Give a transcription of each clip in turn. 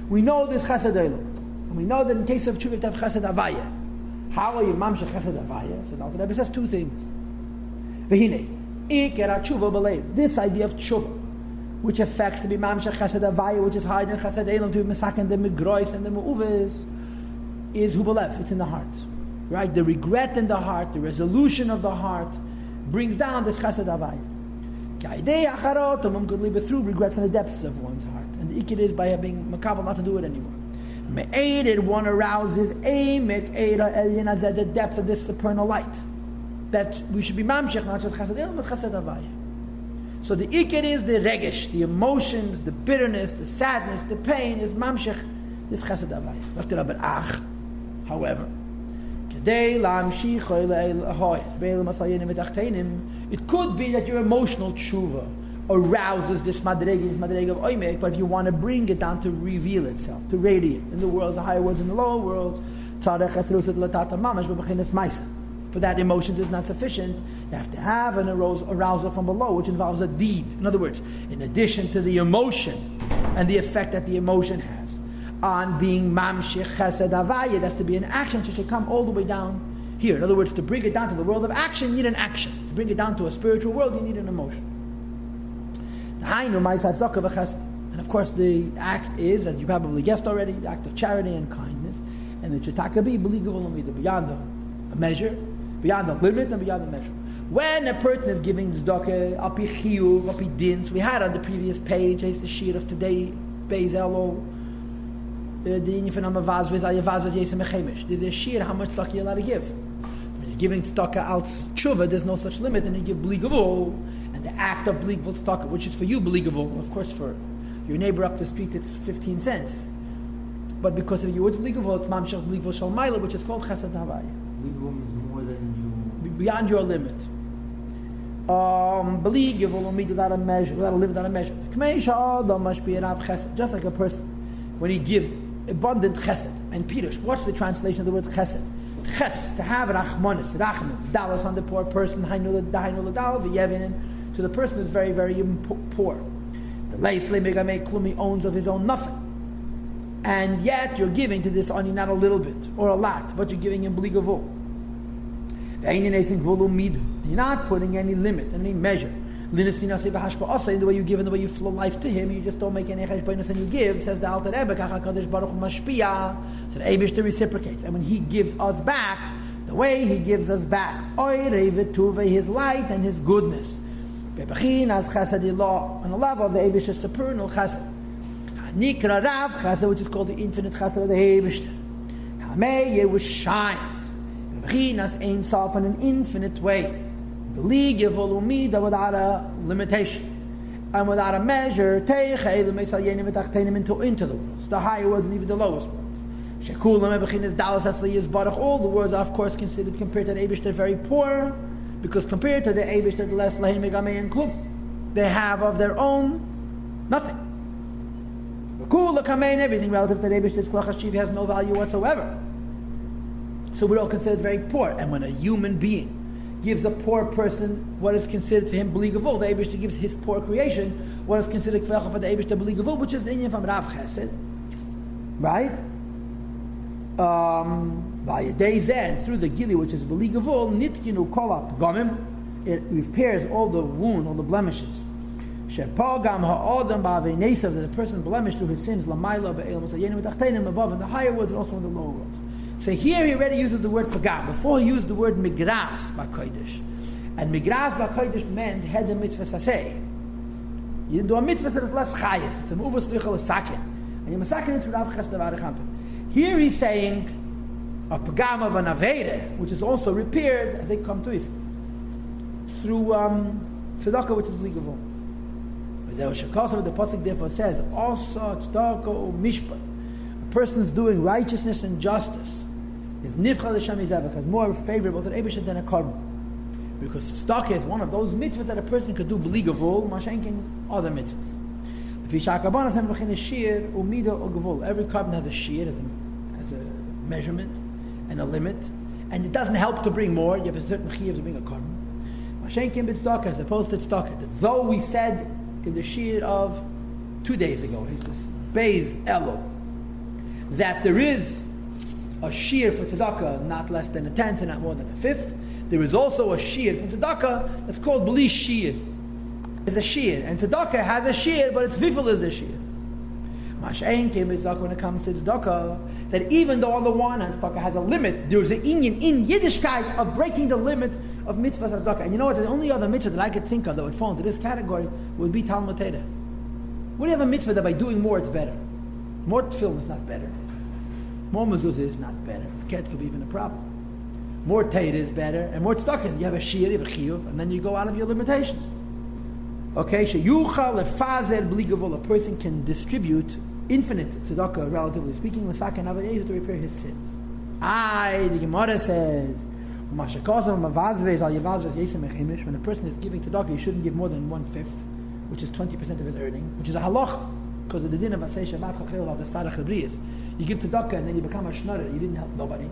We know there's chesed Elul. And we know that in case of tshuva, you have to have chesed avaya. How are you mamshech chesed avaya? So the Alter Rebbe says two things. V'hinei, ikera tshuva b'leiv. This idea of tshuva, which affects to be mamshech chesed avaya, which is higher than chesed Elul, to be mesaken the megrois and the meuves, is hu b'lev. It's in the heart. Right? The regret in the heart, the resolution of the heart, brings down this chesed avaya. Through regret from the depths of one's heart. And the ikir is by being makabel not to do it anymore. Me'eded, one arouses the depth of this supernal light. That we should be mamshech, not just chesed elul, but chesed avaya. So the ikir is the regesh, the emotions, the bitterness, the sadness, the pain is mamshech, this chesed avaya. However, it could be that your emotional tshuva arouses this madrega of oimek, but if you want to bring it down to reveal itself, to radiate in the worlds, the higher worlds and the lower worlds, for that emotions is not sufficient. You have to have an arousal from below, which involves a deed. In other words, in addition to the emotion and the effect that the emotion has on being mamshech chesed avaya, that's to be an action, so it should come all the way down here. In other words, to bring it down to the world of action, you need an action. To bring it down to a spiritual world, you need an emotion. And of course, the act is, as you probably guessed already, the act of charity and kindness. And the chitaka be believable beyond a measure, beyond the limit, and beyond the measure. When a person is giving tzedakah, api chiyuv, api dins, we had on the previous page, it's the sheet of today, Beis Elul, the inyan from Amavaz, V'zayavaz, V'zayesem Echemish. There's a sheet how much tzedakah you're allowed to give. When you're giving tzedakah out tshuva, there's no such limit, and you give bligavul, and the act of bligavul tzedakah, which is for you bligavul, of course for your neighbor up the street, it's 15 cents. But because of you, it's bligavul, it's mamshach bligavul shalmaila, which is called chesed havaya. Bligavul is more than you. Beyond your limit. Bligavul will meet without a measure, without a limit, without a measure. Just like a person, when he gives abundant chesed and pirush. What's the translation of the word chesed? Ches, to have rachmanis, rachman, dalas on the poor person, hainu l'dal, v'yevin, to the person who's very, very poor. The leis le'megamei klumi owns of his own nothing. And yet you're giving to this oni not a little bit or a lot, but you're giving him bligavul. You're not putting any limit, any measure. In the way you give and the way you flow life to him, you just don't make any cheshbonos and you give, says the Alter Rebbe, so the Eibushter reciprocates. And when he gives us back, the way he gives us back, his light and his goodness. On the level of the Eibushter supernal chesed. Nikra Rav chesed, which is called the infinite chesed of the Eibushter. Which shines. Aims self in an infinite way. Believe without a limitation and without a measure, into the worlds, the higher worlds and even the lowest worlds. All the words are of course considered compared to the Eibushter very poor, because compared to the Eibushter the less lahin megamei and klum. They have of their own nothing. Everything relative to the Eibushter's klach hashiv has no value whatsoever. So we're all considered very poor. And when a human being gives a poor person what is considered for him bligavul, the Eibushter gives his poor creation what is considered for the Eibushter bligavul, which is the inyan from Rav Chesed, right? By a day's end, through the gili, which is bligavul, nitkinu kolap gomim, it repairs all the wound, all the blemishes. Shepagam ha'odam ba'avenesav, that the person blemished through his sins, lamaila ba'elam sayenim v'tachtenim, above in the higher worlds and also in the lower worlds. So here he already uses the word pagam. Before he used the word migras b'kodesh. And migras b'kodesh meant had a mitzvah saseh. You didn't do a mitzvah that is less chayas. It's a muvah slichal sakin. And you're masakin into Rav Chesed Avarachampin. Here he's saying a pagam of an aveda, which is also repaired, as they come to it, through tzedakah, which is bligavul. The pasuk therefore says, also tzedakah mishpat. A person's doing righteousness and justice is nivchal l'shem yizavach, is more favorable to the Eibushter than a korban, because tzedakah is one of those mitzvahs that a person could do bligavul, mashenkin other mitzvahs. Every korban has a shear, has a measurement and a limit, and it doesn't help to bring more. You have a certain chiyuv to bring a korban. Mashenkin b'tzedakah, as opposed to tzedakah, that though we said in the shear of 2 days ago, he says Beis Elul, that there is a shear for tzedakah not less than a tenth and not more than a fifth. There is also a shear for tzedakah that's called beli shear. It's a shear, and tzedakah has a shear, but its vifel is a shear. Masha'en came with tzedakah when it comes to tzedakah, that even though on the one hand tzedakah has a limit, there is an inyan in Yiddishkeit of breaking the limit of mitzvahs of tzedakah. And you know what? The only other mitzvah that I could think of that would fall into this category would be Talmud Torah. What do you have a mitzvah that by doing more it's better? More tefillin is not better. More mezuzah is not better. Ket could be even a problem. More Torah is better, and more tzedakah. You have a shir, you have a chiyuv, and then you go out of your limitations. Okay, sheyuchal lefazel bli gavul. A person can distribute infinite tzedakah, relatively speaking, l'saken avayez to repair his sins. The Gemara says, when a person is giving tzedakah, he shouldn't give more than 1/5, which is 20% of his earning, which is a halach, because of the din of Asay Shabbat Chachel of the Starach Hebriyas. You give tzedakah and then you become a shnorer, you didn't help nobody.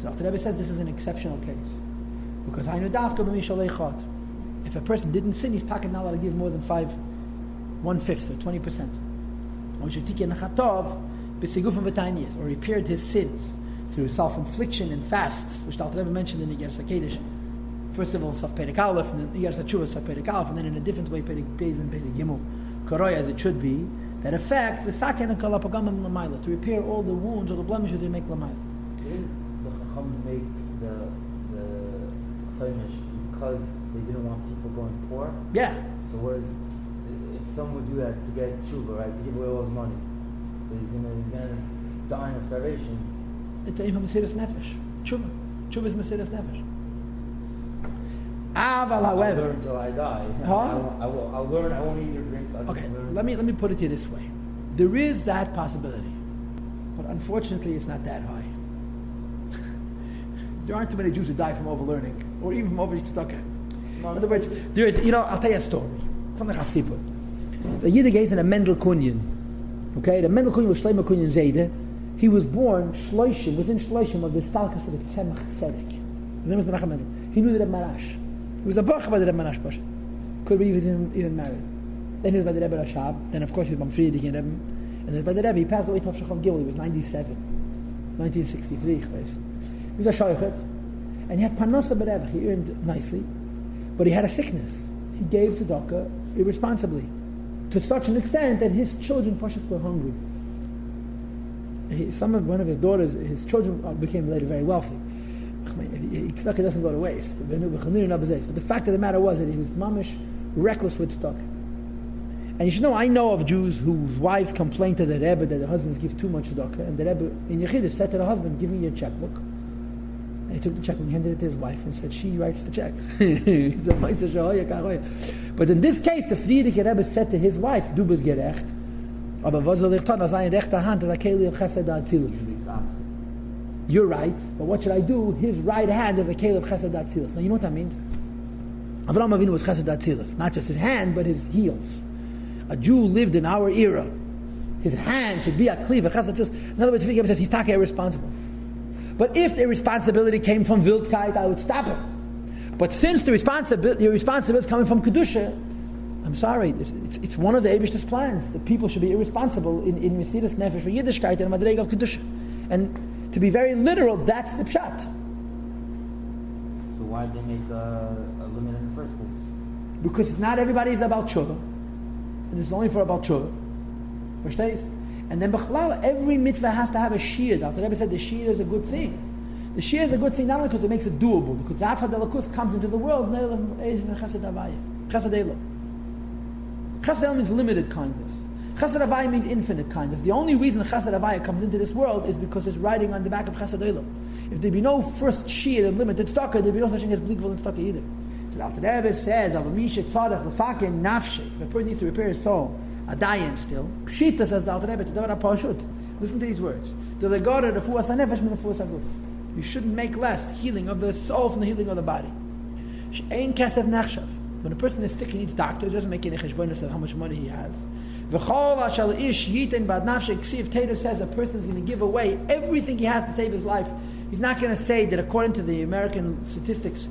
So the Rebbe says this is an exceptional case. Because if a person didn't sin, he's not allowed to give more than 1/5 or 20%. Or repaired his sins through self-infliction and fasts, which the Rebbe mentioned in the Igeres HaKedesh. First of all, Saf Perek Aleph, and then Igeres HaTshuvah, Saf Perek Aleph, and then in a different way, Perek Beis and Perek Gimel, Koroy, as it should be, that affects the Saken and Kalapagam Lamaila, to repair all the wounds or the blemishes they make Lamaila. Didn't the Chacham make the Chaimish because they didn't want people going poor? Yeah. So whereas if someone would do that to get tshuva, right, to give away all his money, so he's gonna die of starvation. It's even Mesiras Nefesh. Tshuva is Mesiras Nefesh. Aval, however, I'll learn until I die. I'll learn. I won't eat or drink. Okay, let me put it to you this way. There is that possibility, but unfortunately, it's not that high. There aren't too many Jews who die from overlearning, or even from overeating tzedakah. In other words, there is. I'll tell you a story from the Chasiput. The Yiddish is in a Mendel Kunyan. Okay, the Mendel Kunyan was Shlomo Kunyan Zayde. He was born Shloishim, within Shloishim of the Stalkas of the Tzemach Tzedek. His name was Menachem Mendel. He knew the Reb Marash. He was a Baruch by the Reb Marash Pasha. Could be even married. Then he was by the Rebbe Rashab. Then of course he was by Friedrich and Rebbe. And then by the Rebbe, he passed away to Shachov Gil. He was 97, 1963. He was a Shoychet. And he had Parnasa B'Rebbe. He earned nicely. But he had a sickness. He gave tzedakah irresponsibly. To such an extent that his children were hungry. One of his daughters, his children became later very wealthy. Tzedakah doesn't go to waste. But the fact of the matter was that he was mamish reckless with tzedakah. And you should know, I know of Jews whose wives complained to the Rebbe that the husbands give too much tzedakah, and the Rebbe in Yechidus said to the husband, "Give me your checkbook." And he took the checkbook, handed it to his wife, and said, "She writes the checks." But in this case, the Friedrich Rebbe said to his wife, "Du bist gerecht, aber was soll ich tun, als eine rechte Hand, als Keli of Chesed Atzilus." You're right, but what should I do? His right hand is a Keli of Chesed Atzilus. Now you know what that means? Avraham Avinu was Chesed Atzilus, not just his hand, but his heels. A Jew lived in our era. His hand should be a cleaver. In other words, Friedrich says he's taka irresponsible. But if the responsibility came from Wildkeit, I would stop it. But since the responsibility is coming from Kedusha, I'm sorry, it's one of the Eibishter's plans that people should be irresponsible in Mesiras Nefesh for Yiddishkeit and Madrega of Kedusha. And to be very literal, that's the pshat. So why did they make a limit in the first place? Because not everybody is about tshuva. And it's only for about tshuva. Verstehst? And then Bechlal, every mitzvah has to have a shir. The Rebbe said the shir is a good thing. The shir is a good thing not only because it makes it doable, because that's how the lakus comes into the world. Chesed Elul. Chesed Elul means limited kindness. Chesed Avaya means infinite kindness. The only reason Chesed Avaya comes into this world is because it's riding on the back of Chesed Elul. If there'd be no first shir and limited tzedakah, there'd be no such thing as blikvul and tzedakah either. So the Rebbe says, if a person needs to repair his soul, a dayan still. Pshita says the Alter Rebbe, listen to these words. You shouldn't make less healing of the soul from the healing of the body. When a person is sick, he needs doctors. It doesn't make any cheshbonos of how much money he has. If Taylor says a person is going to give away everything he has to save his life, he's not going to say that according to the American statistics,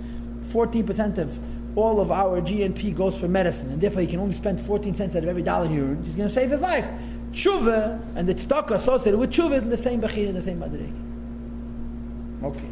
14% of all of our GNP goes for medicine, and therefore he can only spend 14 cents out of every dollar he earns. He's going to save his life. Tshuva and the tzedakah associated with tshuva is in the same bechira, in the same madrega. Okay.